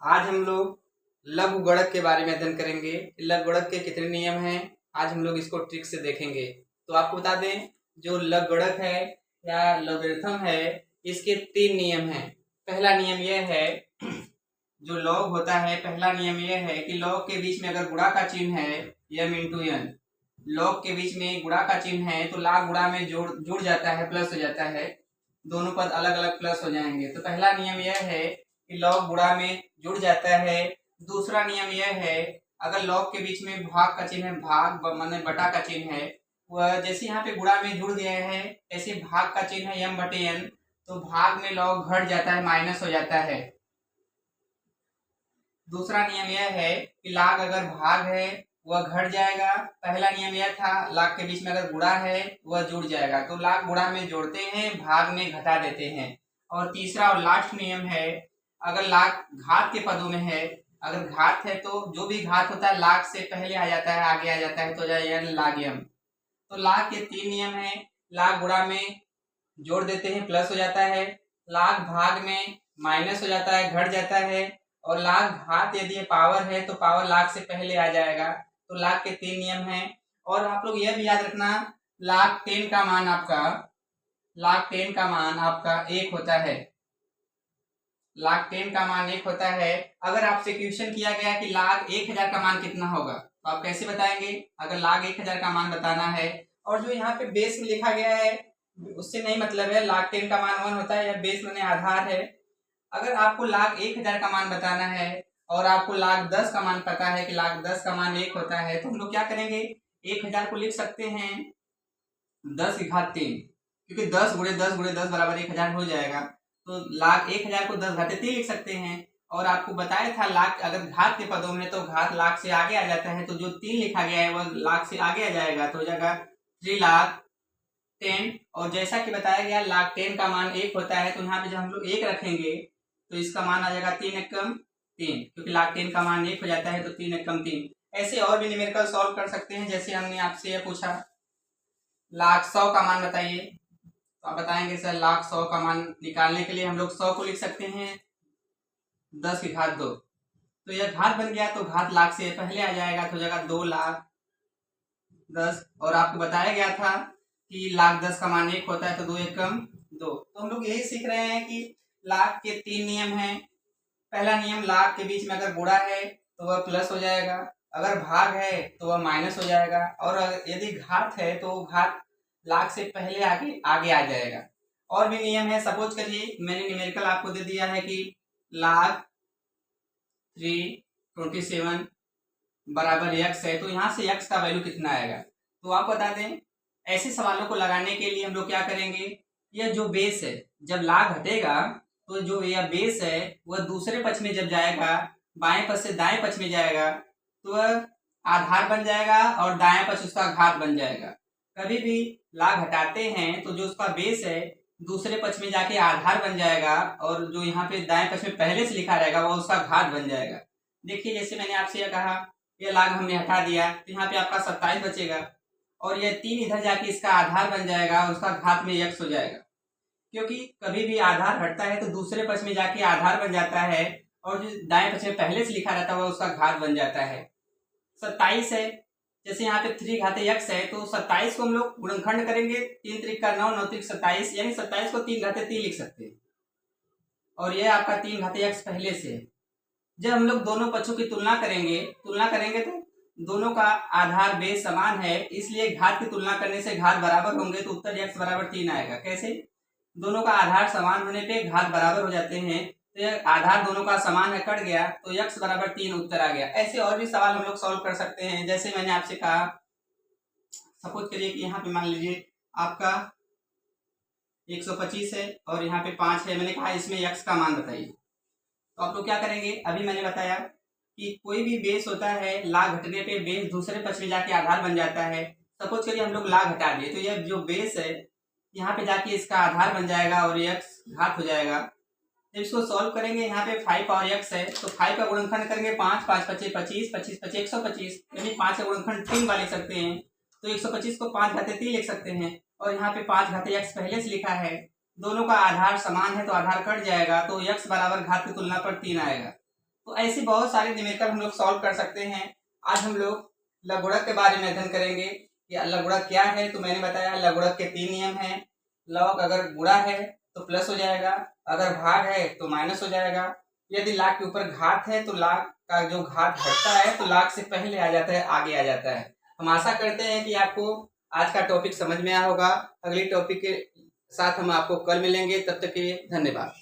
आज हम लोग लघु गुणक के बारे में अध्ययन करेंगे। लघु गुणक के कितने नियम हैं, आज हम लोग इसको ट्रिक से देखेंगे। तो आपको बता दें, जो लघु गुणक है या लॉगरिथम है, इसके 3 नियम हैं। पहला नियम यह है, जो लॉग होता है, पहला नियम यह है कि लॉग के बीच में अगर गुणा का चिन्ह है, m इंटू n, लॉग के बीच में गुणा का चिन्ह है तो लाग गुणा में जुड़ जाता है, प्लस हो जाता है। दोनों पद अलग अलग प्लस हो जाएंगे। तो पहला नियम यह है कि लॉग गुणा में जुड़ जाता है। दूसरा नियम यह है, अगर लॉग के बीच में भाग का चिन्ह है, भाग माने बटा का चिन्ह है, वह जैसे यहाँ पे गुणा में जुड़ गया है, ऐसे भाग का चिन्ह है m/n, तो भाग में लॉग घट जाता है, माइनस हो जाता है। दूसरा नियम यह है कि लाग अगर भाग है वह घट जाएगा। पहला नियम यह था, लाग के बीच में अगर गुणा है वह जुड़ जाएगा। तो लाग गुणा में जोड़ते हैं, भाग में घटा देते हैं। और तीसरा और लास्ट नियम है, अगर लाग घात के पदों में है, अगर घात है तो जो भी घात होता है लाग से पहले आ जाता है, आगे आ जाता है, तो जाए लाग यम। तो लाग के 3 नियम है। लाग गुणा में जोड़ देते हैं, प्लस हो जाता है। लाग भाग में माइनस हो जाता है, घट जाता है। और लाग घात यदि पावर है तो पावर लाग से पहले आ जाएगा। तो लाग के 3 नियम हैं। और आप लोग यह भी याद रखना, लाग 10 का मान आपका, लाग 10 का मान आपका 1 होता है। लाग 10 का मान 1 होता है। अगर आपसे क्वेश्चन किया गया कि लाग 1000 का मान कितना होगा, तो आप कैसे बताएंगे? अगर लाग 1000 का मान बताना है, और जो यहाँ पे बेस में लिखा गया है उससे नहीं मतलब है, लाग 10 का मान 1 होता है, या बेस माने आधार है। अगर आपको लाग 1000 का मान बताना है और आपको लाग 10 का मान पता है कि लाग 10 का मान 1 होता है, तो हम लोग क्या करेंगे, 1000 को लिख सकते हैं 10 की घात 3, क्योंकि 10 गुणे 10 गुणे 10 बराबर 1000 हो जाएगा। तो लाग 1000 को 10 घाते 3 लिख सकते हैं। और आपको बताया था लाग अगर घात के पदों में तो घात लाग से आगे आ जाता है, तो जो 3 लिखा गया है वह लाग से आगे आ जाएगा, तो हो जाएगा 3 लाख 10। और जैसा कि बताया गया लाग 10 का मान 1 होता है, तो यहाँ पे जब हम लोग 1 रखेंगे तो इसका मान आ जाएगा 3 एकम 3, क्योंकि लाग 10 का मान 1 हो जाता है, तो 3 एकम 3। ऐसे और भी न्यूमेरिकल सॉल्व कर सकते हैं। जैसे हमने आपसे यह पूछा, लाख 100 का मान बताइए, तो आप बताएंगे सर लाख 100 का मान निकालने के लिए हम लोग 100 को लिख सकते हैं 10 की घात 2, तो यह घात बन गया, तो घात लाख से पहले आ जाएगा, तो हो जाएगा 2 लाख 10। और आपको बताया गया था कि लाख 10 का मान 1 होता है, तो 2 एकम 2। तो हम लोग यही सीख रहे हैं कि लाख के 3 नियम हैं। पहला नियम, लाख के बीच में अगर गुणा है तो वह प्लस हो जाएगा, अगर भाग है तो वह माइनस हो जाएगा, और यदि घात है तो घात लाख से पहले आगे आगे आ जाएगा। और भी नियम है, सपोज करिए मैंने न्यूमेरिकल आपको दे दिया है कि लाख 327 बराबर x है, तो यहाँ से x का वैल्यू कितना आएगा। तो आप बता दें, ऐसे सवालों को लगाने के लिए हम लोग क्या करेंगे, यह जो बेस है, जब लाग हटेगा तो जो यह बेस है वह दूसरे पक्ष में जब जाएगा, बाएं पक्ष से दाएं पक्ष में जाएगा, तो वह आधार बन जाएगा और दाएं पक्ष उसका घात बन जाएगा। कभी भी लाग हटाते हैं तो जो उसका बेस है दूसरे पक्ष में जाके आधार बन जाएगा, और जो यहाँ पे दाएं पक्ष में पहले से लिखा रहेगा वह उसका घात बन जाएगा। देखिए, जैसे मैंने आपसे यह कहा, यह लाग हमने हटा दिया, तो यहाँ पे आपका 27 बचेगा, और यह 3 इधर जाके इसका आधार बन जाएगा, उसका घात में x हो जाएगा। क्योंकि कभी भी आधार हटता है तो दूसरे पक्ष में जाके आधार बन जाता है, और जो दाएं पक्ष में पहले से लिखा रहता है वह उसका घात बन जाता है। 27 है, जैसे यहाँ पे 3 घाते x है, तो 27 को हम लोग गुणनखंड करेंगे, 3 त्रिक का 9, 9 त्रिक 27, यानी 27 को 3 घाते 3 लिख सकते हैं। और यह आपका 3 घाते x पहले से है। जब हम लोग दोनों पक्षों की तुलना करेंगे तो दोनों का आधार बेस समान है, इसलिए घात की तुलना करने से घात बराबर होंगे, तो उत्तर x बराबर 3 आएगा। कैसे? दोनों का आधार समान होने पे घात बराबर हो जाते हैं, तो यह आधार दोनों का समान है, कट गया, तो x बराबर 3 उत्तर आ गया। ऐसे और भी सवाल हम लोग सॉल्व कर सकते हैं। जैसे मैंने आपसे कहा, सपोज करिए कि यहाँ पे मान लीजिए आपका 125 है और यहाँ पे 5 है, मैंने कहा इसमें x का मान बताइए। तो आप लोग क्या करेंगे, अभी मैंने बताया कि कोई भी बेस होता है, लाग घटने पे बेस दूसरे पक्ष में जाके आधार बन जाता है। सपोज करिए हम लोग लाग हटा दिए, तो यह जो बेस है यहाँ पे जाके इसका आधार बन जाएगा और x घात हो जाएगा। जब इसको सॉल्व करेंगे, यहाँ पे 5 और x है, तो 5 का गुणनखंड करेंगे 5, 5 पचे 25, 25 पचे 125, यानी 5 का गुणनखंड 3 बार लिख सकते हैं, तो 125 को 5 घाते 3 लिख सकते हैं। और यहाँ पे 5 घाते x पहले से लिखा है, दोनों का आधार समान है तो आधार कट जाएगा, तो x बराबर घात की तुलना पर 3 आएगा। तो ऐसी बहुत सारी न्यूमेरिकल हम लोग सॉल्व कर सकते हैं। आज हम लोग लघुगणक के बारे में अध्ययन करेंगे कि लघुगणक क्या है। तो मैंने बताया लघुगणक के 3 नियम हैं। लॉग अगर गुणा है तो प्लस हो जाएगा, अगर भाग है तो माइनस हो जाएगा, यदि लाख के ऊपर घात है तो लाख का जो घात घटता है तो लाख से पहले आ जाता है, आगे आ जाता है। हम आशा करते हैं कि आपको आज का टॉपिक समझ में आया होगा। अगली टॉपिक के साथ हम आपको कल मिलेंगे, तब तक के लिए धन्यवाद।